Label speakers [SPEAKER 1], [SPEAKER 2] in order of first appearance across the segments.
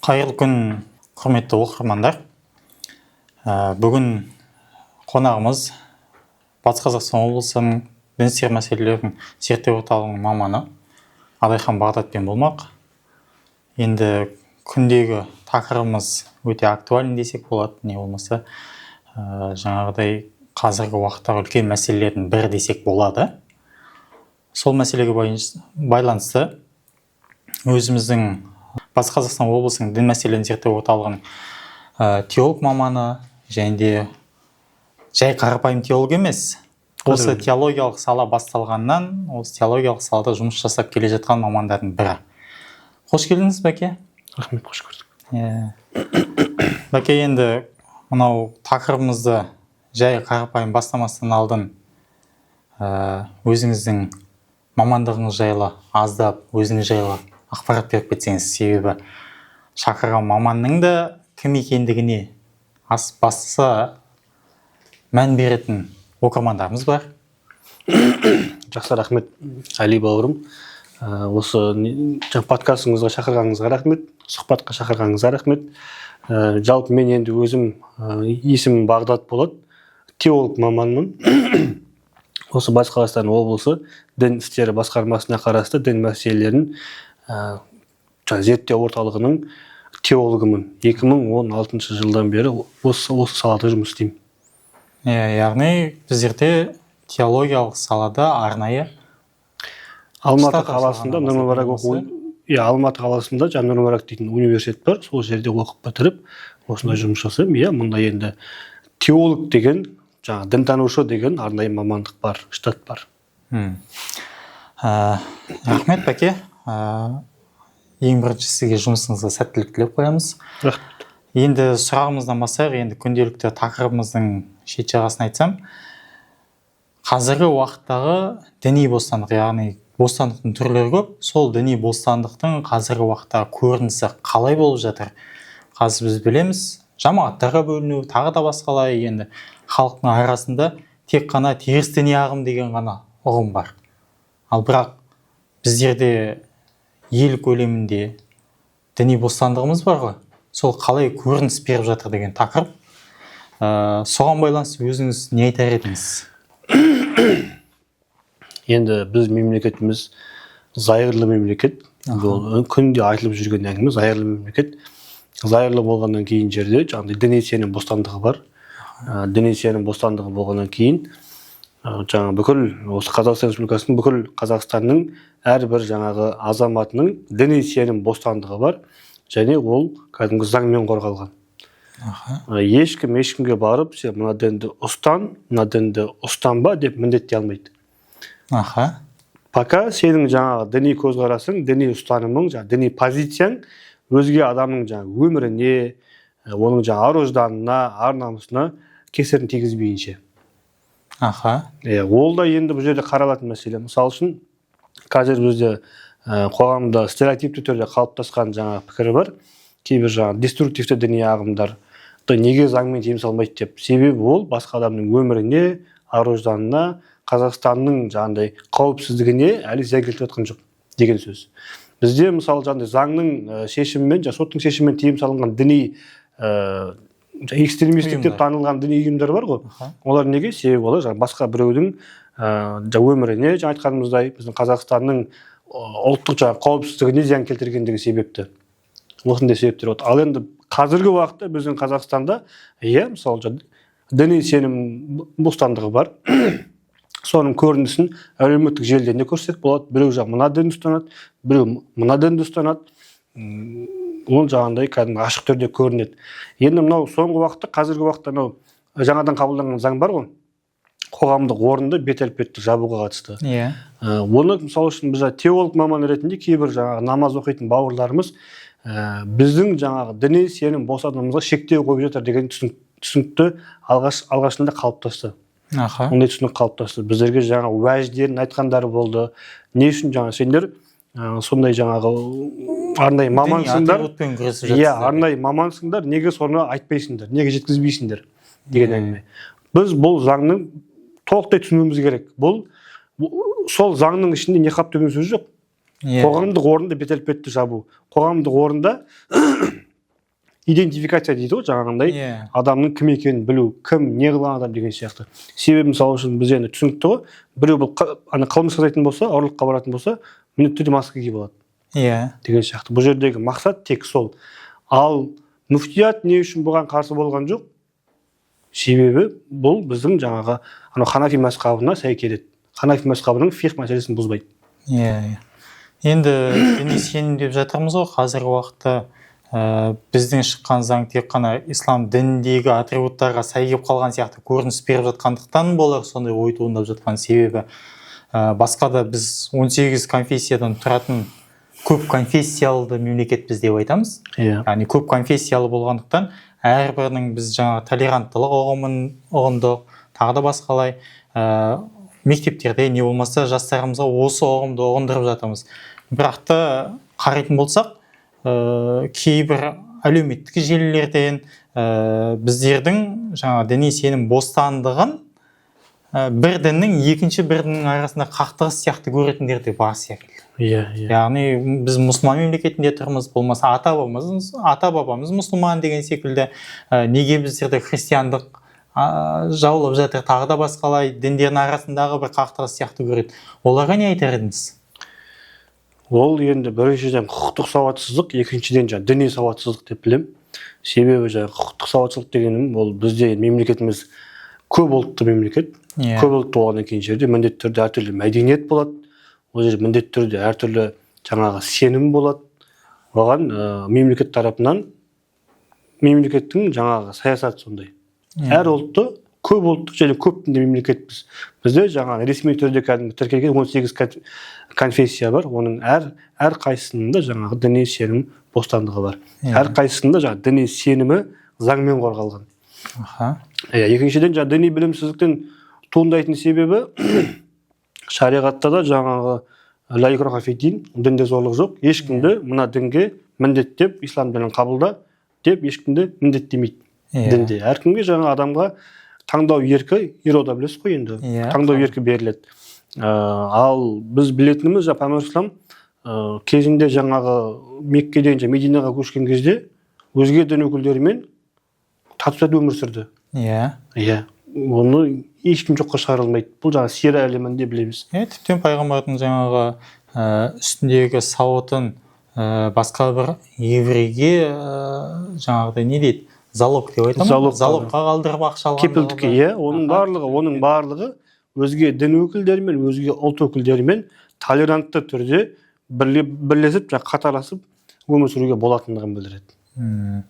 [SPEAKER 1] Қайырлы күн, құрметті оқырмандар. Бүгін қонағымыз Батыс Қазақстан облысының дін істері мәселелерін зерттеу орталығының маманы Адайхан Бағдатпен болмақ. Енді күндегі тақырыбымыз өте актуален десек болады, не болмаса жаңағыдай қазіргі уақыттағы үлкен мәселелердің бірі десек болады. Сол мәселеге байланысты өзіміздің Батыс Қазақстан облысының дін мәселелерін зерттеу орталығының теолог маманы және де жай қарапайым теолог емес. Осы теологиялық сала басталғаннан, осы теологиялық салада жұмыс жасап келе жатқан мамандардың бірі. Қош келдіңіз, Бәке.
[SPEAKER 2] Рахмет, қош көрдік.
[SPEAKER 1] Бәке, енді мынау тақырыбымызды жай қарапайым бастамастан алдын өзіңіздің мамандығыңыз жайлы аздап өзіңіз жайлы ақпарат беріп кетсеңіз, себебі шақырған маманның да кім екендігіне бастысы мән беретін оқырмандарымыз бар.
[SPEAKER 2] Жақсы, рахмет, Али бауырым. Осы подкастыңызға шақырғаныңызға рахмет, сұхбатқа шақырғаныңызға рахмет. Жалпы мен енді өзім есімім Бағдат болады, теолог маманмын. Осы Батыс Қазақстан облысы дін істері басқармасына қарасты дін мәселелерін зерттеу орталығының теологымын. 2016 жылдан бері осы салада жұмыс істеймін.
[SPEAKER 1] Яғни біздерде теологиялық салада арнайы
[SPEAKER 2] Алматы қаласында Алматы қаласында Нұр-Мүбарак дейтін университет бар. Сол жерде оқып бітіріп, осындай жұмыс жасаймын. Мұнда енді теолог деген, дінтанушы деген арнайы мамандық бар, штат бар.
[SPEAKER 1] Рахмет, Бәке. Ең бірінші сізге жұмысыңызға сәттілік тілеп қоямыз.
[SPEAKER 2] Рахмет.
[SPEAKER 1] Енді сұрағымыздан бастайық, енді күнделікті тақырыбымыздың шет жағасын айтсам, қазіргі уақыттағы діни бостандық, яғни бостандықтың түрлері көп, сол діни бостандықтың қазіргі уақыттағы көрінісі қалай болып жатыр? Қазір біз білеміз, жамағаттарға бөліну, тағы да басқалай, енді халықтың арасында тек қана теріс діни ағым деген ғана ұғым бар. Ал бірақ біздерде ел көлемінде діни бостандығымыз бар ғой, сол қалай көрініс беріп жатыр деген тақырып. Соған байланысты өзіңіз не айтар едіңіз?
[SPEAKER 2] Енді біз мемлекетіміз зайырлы мемлекет. Бұл күнде айтылып жүрген әңгіме зайырлы мемлекет. Зайырлы болғаннан кейін жерде діни сенім бостандығы бар. Діни сенім бостандығы болғаннан кейін бүкіл осы Қазақстан Республикасының бүкіл Қазақстанның әрбір азаматының діни сенім бостандығы бар, және ол кәдімгі заңмен қорғалған. Ешкімге барып, сен мына дінді ұстан, мына дінді ұстанба деп міндеттей алмайды. Пока сенің діни көзқарасың, діни ұстанымың, діни позицияң өзге адамның өміріне, оның ар-ожданына, ар-намысына кесірін тигізбейінше. Ол да енді бұл жерде қаралатын мәселе. Мысалы үшін, қазір бізде қоғамда стереотипті түрде қалыптасқан пікірі бар. Кейбір деструктивті діни ағымдар неге заңмен тыйым салмайды деп. Себебі ол басқа адамның өміріне, ар-ожданына, Қазақстанның қауіпсіздігіне әлі зиян келтіріп жатқан жоқ деген сөз. Бізде мысалы заңның шешімімен, соттың шешімімен тыйым салынған діни экстремистік деп танылған діни ұйымдар бар ғой. Олар неге? Себебі олар басқа біреудің өміріне, айтқанымыздай, біздің Қазақстанның ұлттық қауіпсіздігіне зиян келтіргендігі себепті. Осындай себептер болады. Ал енді қазіргі уақытта біздің Қазақстанда, мысалы, діни сенім бостандығы бар. Соның көрінісін әлеуметтік желіден де көрсек болады. Біреу мына дінді ұстанады, біреу мына дінді ұстанады. Ол кәдімгі ашық түрде көрінеді. Енді мынау соңғы уақытта, қазіргі уақытта жаңадан қабылданған заң бар ғой, қоғамдық орынды бет-әлпетті жабуға қатысты. Оны мысалы үшін біз теолог маман ретінде кейбір намаз оқитын бауырларымыз біздің діни сенім бостандығымызға шектеу қойып жатыр деген түсінікті алғашында қалыптасты. Ондай түсінік қалыптасты. Біздерге уәждерін айтқандары болды. Не үшін сендер сондай арнайы мамансыңдар, арнайы мамансыңдар, неге соны айтпайсыңдар, неге жеткізбейсіңдер деген әңгіме. Біз бұл заңның толықтай түсінуіміз керек. Бұл сол заңның ішінде неқап деген сөз жоқ. Қоғамдық орында бет-әлпетті жабу. Қоғамдық орында идентификация дейді ғой жаңағындай адамның кім екенін білу, кім не қылған адам деген сияқты. Себебі мысалы үшін біз енді түсінікті ғой, біреу бұл қылмыс жасайтын болса, ұрлыққа баратын болса, міндетті түрде маска киіп алады. Деген сияқты. Бұл жердегі мақсат тек сол. Ал мүфтият не үшін бұған қарсы болған жоқ? Себебі бұл біздің жаңағы Ханафи мазхабына сай келеді. Ханафи мазхабының фиқ мәселесін бұзбайды.
[SPEAKER 1] Енді діни сенім деп жатырмыз ғой, қазіргі уақытта біздің шыққан заң тек қана ислам дініндегі атрибуттарға сай келіп қалған сияқты көрініс беріп жатқандықтан болар сондай ой туындап жатқан. Себебі басқа да біз 18 конфессиядан тұратын көп конфессиялы мемлекетпіз деп айтамыз. Яғни көп конфессиялы болғандықтан әрбірінің біз жаңа толеранттылық ұғымдық, тағы да басқалай мектептерде не болмаса жастарымызға осы ұғымды ұғындырып жатырмыз. Бірақ та қарайтын болсақ, кейбір әлеуметтік желілерден біздердің жаңа діни сенім бостандығын бір діннің екінші бір діннің арасында қақтығыс сияқты көретіндер де бар секілді. Яғни біз мұсылман мемлекетінде тұрмыз, болмаса ата бабамыз мұсылман деген секілді, неге біздерді христиандық жаулап жатыр, тағы да басқалай діндердің арасындағы бір қақтығыс сияқты көреді. Оларға не айтар едіңіз?
[SPEAKER 2] Ол енді біріншіден құқықтық сауатсыздық, екіншіден діни сауатсыздық деп білем. Себебі құқықтық сауатсыздық дегенім ол бізде мемлекетіміз көп ұлтты мемлекет. Көп ұлтты болғаннан кейін жерде міндетті түрде әртүрлі мәдениет болады. Ол жерде міндетті түрде әртүрлі жаңағы сенім болады. Оған мемлекет тарапынан мемлекеттің жаңағы саясаты сондай. Әр ұлтты көп ұлттық және көп дінді мемлекетпіз. Бізде жаңағы ресми түрде тіркелген 18 конфессия бар. Оның әр қайсысында жаңағы діни сенім бостандығы бар. Әр қайсысында жаңағы діни сенімі заңмен қорғалған. Екіншіден діни білімсіздіктен туындайтын себебі шариғатта да жаңағы ла икраха фид-дин, дінде зорлық жоқ. Ешкімді мына дінге міндеттеп ислам дінін қабылда деп ешкімді міндеттемейді. Дінде әркімге жаңа адамға таңдау еркі, ирода білесіз ғой енді, таңдау еркі беріледі. Ал біз білетініміз Пайғамбар ислам кезінде жаңағы Меккеден Мединаға көшкен кезде өзге дін өкілдерімен тату-тәтті өмір сүрді. Оны ешкім жоққа шығара алмайды. Бұл жаңағы сира әлемінде білеміз.
[SPEAKER 1] Тіптен пайғамбардың жаңағы үстіндегі сауытын басқа бір еврейге жаңағыдай не дейді? Залог деп айтамын. Залогқа қалдырып ақша алған.
[SPEAKER 2] Кепілдікке, оның барлығы өзге дін өкілдерімен, өзге ұлт өкілдерімен толерантты түрде бірлесіп, қатарласып өмір сүруге болатындығын білдіреді.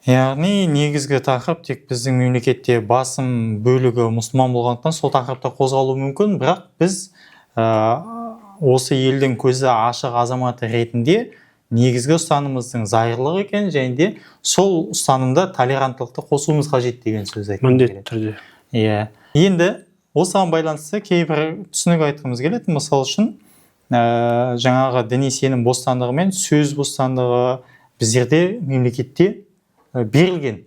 [SPEAKER 1] Яғни негізгі тақырып тек біздің мемлекетте басым бөлігі мұсылман болғандықтан сол тақырыпта қозғалу мүмкін, бірақ біз осы елдің көзі ашық азаматы ретінде негізгі ұстанымымыздың зайырлық екен, және де сол ұстанымда толеранттылықты қосуымыз қажет деген сөз айтқым келеді.
[SPEAKER 2] Міндетті түрде.
[SPEAKER 1] Енді осыған байланысты кейбір түсінік айтқымыз келеді. Мысалы үшін жаңағы діни сенім бостандығы мен сөз бостандығы біздерде мемлекетте берілген.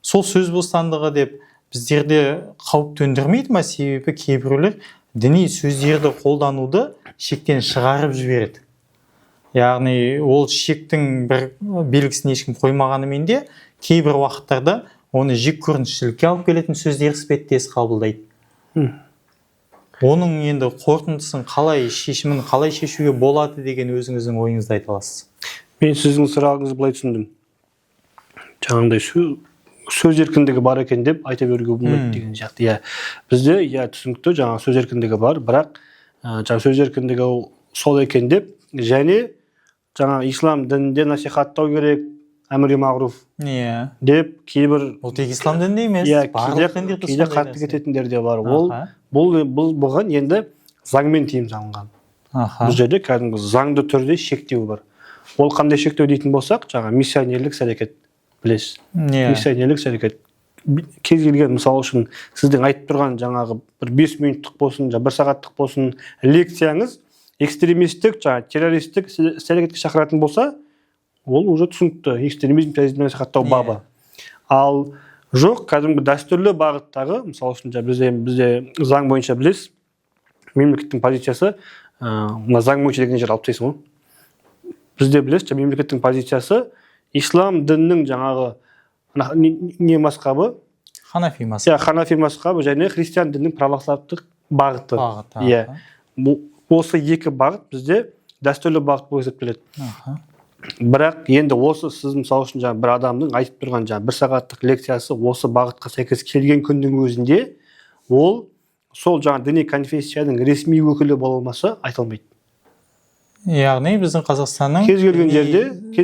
[SPEAKER 1] Сол сөз бостандығы деп біздерде қауіп төндірмейді ма? Себебі кейбіреулер діни сөздерді қолдануды шектен шығарып жібереді. Яғни ол шектің бір белгісін ешкім қоймағанымен де кейбір уақыттарда оны жек көрінішілікке алып келетін сөздер іспеттес қабылдайды. Оның енді қорытындысын шешімін қалай шешуге болады деген өзіңіздің ойыңызды айта аласыз?
[SPEAKER 2] Мен сіздің сұрағыңызды былай түсіндім. Жаңағыдай сөз еркіндігі бар екен деп айта беруге болмайды деген сияқты. Бізде түсінікті жаңағы сөз еркіндігі бар, бірақ жаңағы сөз еркіндігі сол екен деп және жаңа ислам дінінде насихаттау керек, әмір мағруф деп кейбір
[SPEAKER 1] ол тек ислам дінінде емес, барлық діндерде
[SPEAKER 2] кейде қатты кететіндер де бар. Бұл бұған енді заңмен тыйым салынған. Бұл жерде кәдімгі заңды түрде шектеу бар. Ол қандай шектеу дейтін болсақ, жаңа миссионерлік әрекет білесіз. Миссионерлік әрекет. Кез келген мысалы үшін сіздің айтып тұрған жаңағы бір 5 минуттық болсын, 1 сағаттық болсын лекцияңыз экстремистік, террористік әрекетке шақыратын болса, ол уже түсінікті. Экстремизм, терроризм насихаттау бабы. Ал жоқ, кәдімгі дәстүрлі бағыттағы, мысалы үшін бізде заң бойынша білесіз, мемлекеттің позициясы, заң бойынша деген жер алып тастайсың ғой. Бізде білесіз, мемлекеттің позициясы ислам дінінің жаңағы не мазхабы,
[SPEAKER 1] Ханафи мазхабы.
[SPEAKER 2] ханафи мазхабы және христиан дінінің православдық бағыты. Иә. Осы екі бағыт бізде дәстүрлі бағыт болып есептеледі. Бірақ енді осы сіз мысалы үшін жаңа бір адамның айтып тұрған жаңа 1 сағаттық лекциясы осы бағытқа сәйкес келген күннің өзінде ол сол жаңа діни конфессияның ресми өкілі бола алмаса айтылмайды.
[SPEAKER 1] Яғни біздің Қазақстанның
[SPEAKER 2] кез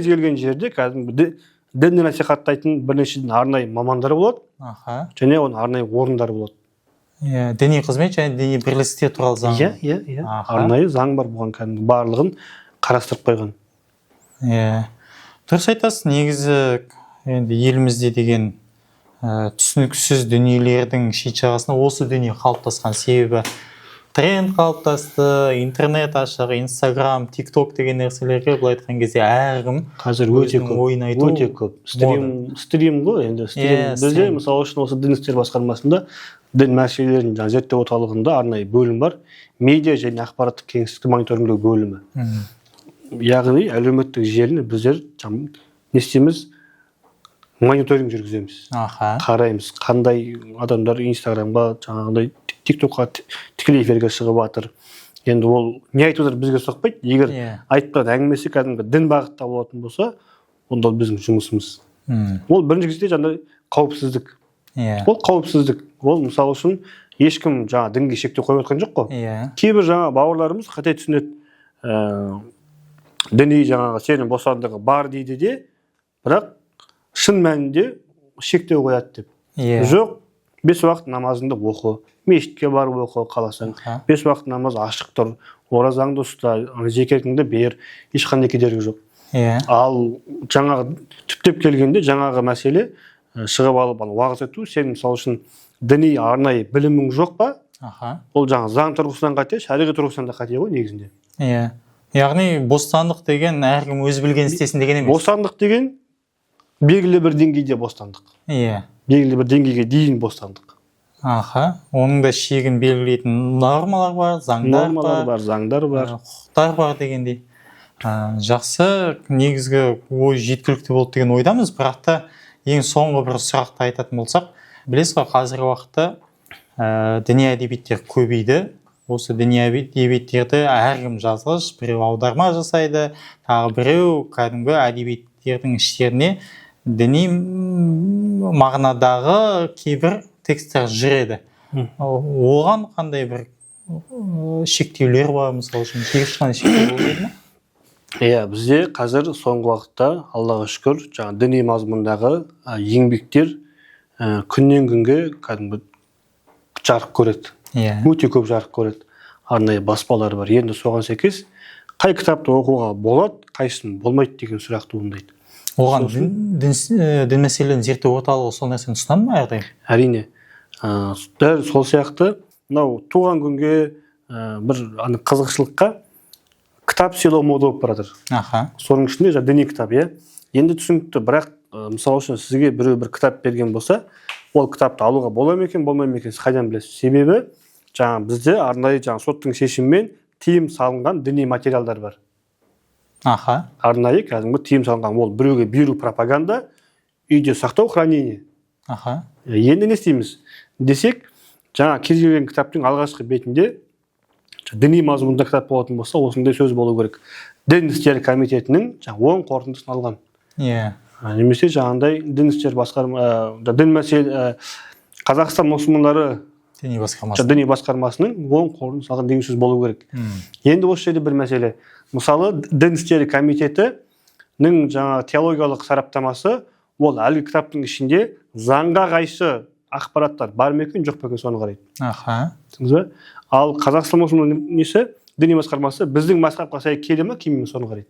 [SPEAKER 2] келген жерде кәдімгі дінді насихаттайтын бірнеше арнайы мамандар болады. Және оның арнайы орындары болады.
[SPEAKER 1] Діни қызмет және діни бірлестіктер туралы заң.
[SPEAKER 2] Иә. Арнайы заң бар бұған, кәдімгі барлығын қарастырып қойған.
[SPEAKER 1] Дұрыс айтасыз, негізі енді елімізде деген түсініксіз дүниелердің шет жағасында осы дүние қалыптасқан. Себебі тренд қалыптасты, интернет ашық, Инстаграм, ТикТок деген нәрселерге былай айтқан кезде әркім
[SPEAKER 2] қазір өте көп стрим ғой. Енді бізде мысалы үшін осы дін істері басқармасында дін мәселелерін зерттеу орталығында арнайы бөлім бар, медиа және ақпараттық кеңістікті мониторингтеу бөлімі. Яғни әлеуметтік желіні біздер не істейміз, мониторинг жүргіземіз. Қараймыз, қандай адамдар Инстаграмға, жаңағыдай ТикТокқа тікелей эфирге шығып жатыр. Енді ол не айтып отыр бізге соқпайды. Егер айтып тұрған әңгімесі кәдімгі дін бағытта болатын болса, онда біздің жұмысымыз. Ол бірінші кезекте жаңағыдай қауіпсіздік. Ол қауіпсіздік. Ол мысалы үшін ешкім жаңа дінге шектеу қойып отқан жоқ қой. Кейбір жаңа бауырларымыз қате түсінеді. Діни жаңағы сенім бостандығы бар дейді де, бірақ шын мәнінде шектеу қояды деп. Жоқ, 5 уақыт намазыңды оқы, мешітке барып оқы қаласаң, 5 уақыт намаз ашық тұр, оразаңды ұста, зекетіңді бер, ешқандай кедергі жоқ. Ал жаңағы түптеп келгенде жаңағы мәселе шығып алып уағыз ету, сен мысалы үшін діни арнайы білімің жоқ па? Ол жаңа заң тұрғысынан қате, шариғи тұрғысынан да қате ғой негізінде.
[SPEAKER 1] Яғни бостандық деген әркім өз білген істесін деген емес.
[SPEAKER 2] Бостандық деген белгілі бір деңгейде бостандық. Белгілі бір деңгейге дейін бостандық.
[SPEAKER 1] Оның да шегін белгілейтін нормалар бар,
[SPEAKER 2] заңдар бар,
[SPEAKER 1] құқықтар бар дегендей. Жақсы, негізгі ой жеткілікті болды деген ойдамыз, бірақ та ең соңғы бір сұрақты айтатын болсақ, білесіз ғой, қазіргі уақытта діни әдебиеттер көбейді. Осы діни әдебиеттерді әркім жазғыш, біреу аударма жасайды, тағы біреу кәдімгі әдебиеттердің іштеріне діни мағынадағы кейбір тексттер жүреді. Оған қандай бір шектеулер бар, мысалы үшін ешқандай шектеу болмайды ма?
[SPEAKER 2] Бізде қазір соңғы уақытта, Аллаға шүкір, жаңа діни мазмұндағы еңбектер күннен күнге кәдімгі жарық көреді. Өте көп жарық көреді. Арнайы баспалар бар. Енді соған сәйкес қай кітапты оқуға болады, қайсысын болмайды деген сұрақ туындайды.
[SPEAKER 1] Оған дін мәселелерін зерттеу орталығы сол нәрсені ұсынады ма әрдайым?
[SPEAKER 2] Әрине. Дәл сол сияқты, мынау туған күнге бір қызықшылыққа кітап сыйлау мода болып баратыр. Соның ішінде діни кітап, енді түсінікті, бірақ мысалы үшін сізге біреу бір кітап берген болса, ол кітапты алуға бола ма екен, болмай ма екен, сіз қайдан білесіз? Себебі жаңа бізде арнайы жаңа соттың шешімімен тыйым салынған діни материалдар бар. Арнайы кәдімгі тыйым салынған, ол біреуге беру пропаганда, үйде сақтау хранение. Енді не істейміз десек, жаңа кез келген кітаптың алғашқы бетінде діни мазмұнда кітап болатын болса, осындай сөз болу керек. Дін істері комитетінің оң қорытындысын алған. Немесе жаңағындай дін істері басқарма, дін мәселе Қазақстан мұсылмандары діни басқармасының оң қорытындысын алған деген сөз болу керек. Енді осы жерде бір мәселе. Мысалы, дін істері комитетінің жаңа теологиялық сараптамасы, ол әлгі кітаптың ішінде заңға қайшы ақпараттар бар ма екен, жоқ па екен, соны қарайды. Ал Қазақстан мұсылмандары діни басқармасы біздің мазхабқа сай келе ме, келмей ме, соны қарайды.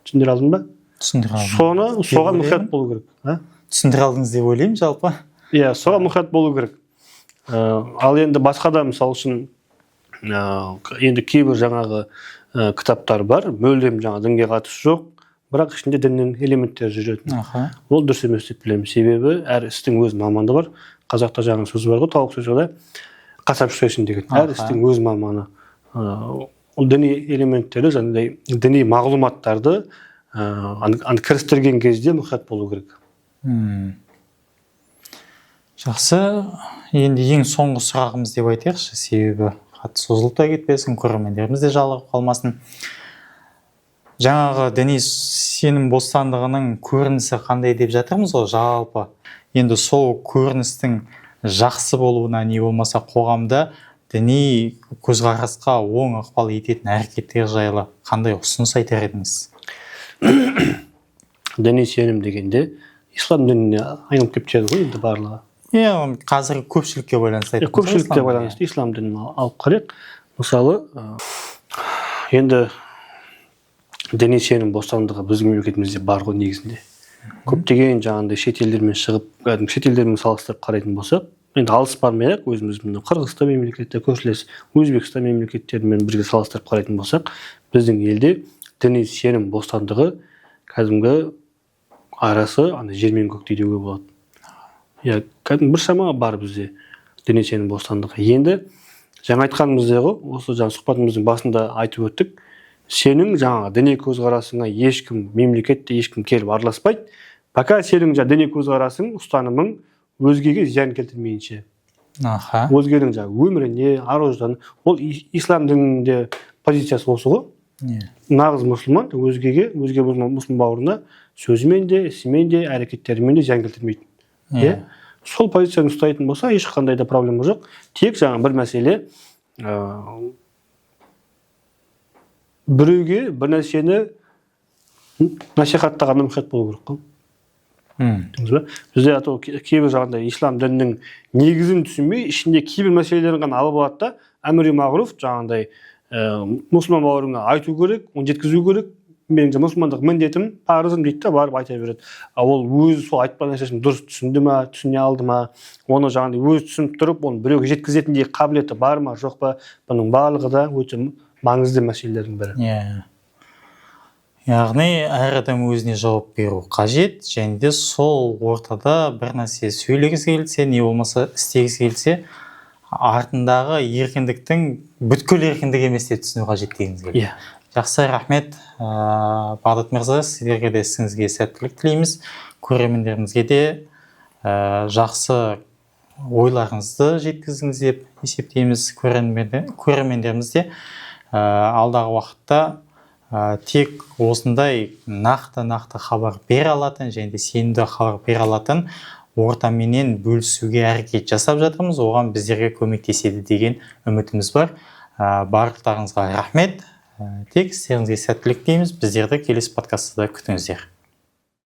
[SPEAKER 2] Түсіндіре алдым ба? Соған мұқият болу керек.
[SPEAKER 1] Түсіндіре алдыңыз деп ойлаймын жалпы.
[SPEAKER 2] Соған мұқият болу керек. Ал енді басқа да мысалы үшін енді кейбір жаңағы кітаптар бар, мүлдем жаңа дінге қатысы жоқ, бірақ ішінде діннің элементтері жүретін. Ол дұрыс емес деп білемін. Себебі әр істің өз маманы бар. Қазақта жаңа сөз бар ғой, тауық сөзі да қасап шүресін деген. Әр істің өз маманы. Ол діни элементтері, діни мағлұматтарды аны кірістірген кезде мұқият болу керек.
[SPEAKER 1] Жақсы, енді ең соңғы сұрағымыз деп айтайықшы, себебі қатты созылып та кетпесін, көрермендеріміз де жалығып қалмасын. Жаңағы діни сенім бостандығының көрінісі қандай деп жатырмыз ғой, жалпы. Енді сол көріністің жақсы болуына, не болмаса қоғамда діни көзқарасқа оң ықпал ететін әрекеттер жайлы қандай ұсыныс айтар едіңіз?
[SPEAKER 2] Діни сенім дегенде ислам дініне айналып келіп жатыр ғой енді барлығы.
[SPEAKER 1] Қазір көпшілікке байланысты айтып
[SPEAKER 2] көпшілікке байланысты ислам дінін алып қарайық. Мысалы, енді діни сенім бостандығы біздің мемлекетімізде бар ғой негізінде. Көптеген жаңағындай шетелдермен шығып, шетелдермен салыстырып қарайтын болсақ, енді алыс бармай-ақ өзіміздің Қырғызстан мемлекеті, көршілес Өзбекстан мемлекеттерімен бірге салыстырып қарайтын болсақ, біздің елде діни сенім бостандығы кәдімгі арасы жер мен көктей деуге болады. Кәдімгі біршама бар бізде діни сенім бостандығы. Енді жаңа айтқанымыздай ғой, осы сұхбатымыздың басында айтып өттік, сенің жаңағы діни көзқарасыңа ешкім, мемлекетте ешкім келіп араласпайды, пока сенің діни көзқарасың, ұстанымың өзгеге зиян келтірмейінше. Өзгенің өміріне, ар-ождан, ол ислам дінінде позициясы осы ғой. Нағыз мұсылман өзге мұсылман бауырына сөзімен де, ісімен де, әрекеттерімен де зиян келтірмейді. Сол позицияны ұстайтын болса, ешқандай да проблема жоқ. Тек бір мәселе, біреуге бір нәрсені насихаттағанда мұқият болу керек қой. Бізде кейбір жағында ислам дінінің негізін түсінбей, ішінде кейбір мәселелерін ғана алып алады да, әмір мағруф жаңағындай мұсылман бауырыңа айту керек, оны жеткізу керек. Менің мұсылмандық міндетім, парызым дейді да, барып айта береді. Ол өзі сол айтқан нәрсесін дұрыс түсінді ма, түсіне алды ма, оны жаңағындай өзі түсініп тұрып, оны біреуге жеткізетіндей қабілеті бар ма, жоқ па, бұның барлығы да өте маңызды мәселелердің бірі.
[SPEAKER 1] Яғни әр адам өзіне жауап беру қажет, және де сол ортада бір нәрсе сөйлегісі келсе, не болмаса істегісі келсе, артындағы еркіндіктің бүткіл еркіндік емес деп түсіну қажет дегіңіз келеді. Жақсы, рахмет. Бағдат мырза, сіздерге де ісіңізге сәттілік тілейміз. Көрермендерімізге де жақсы ойларыңызды жеткіздіңіз деп есептейміз. Көрермендеріміз де алдағы уақытта тек осындай нақты хабар бере алатын, және де сенімді хабар бере алатын ортаменен бөлісуге әрекет жасап жатырмыз. Оған біздерге көмектеседі деген үмітіміз бар. Барлықтарыңызға рахмет. Тек істеріңізге сәттілік тілейміз. Біздерді келесі подкастта күтіңіздер.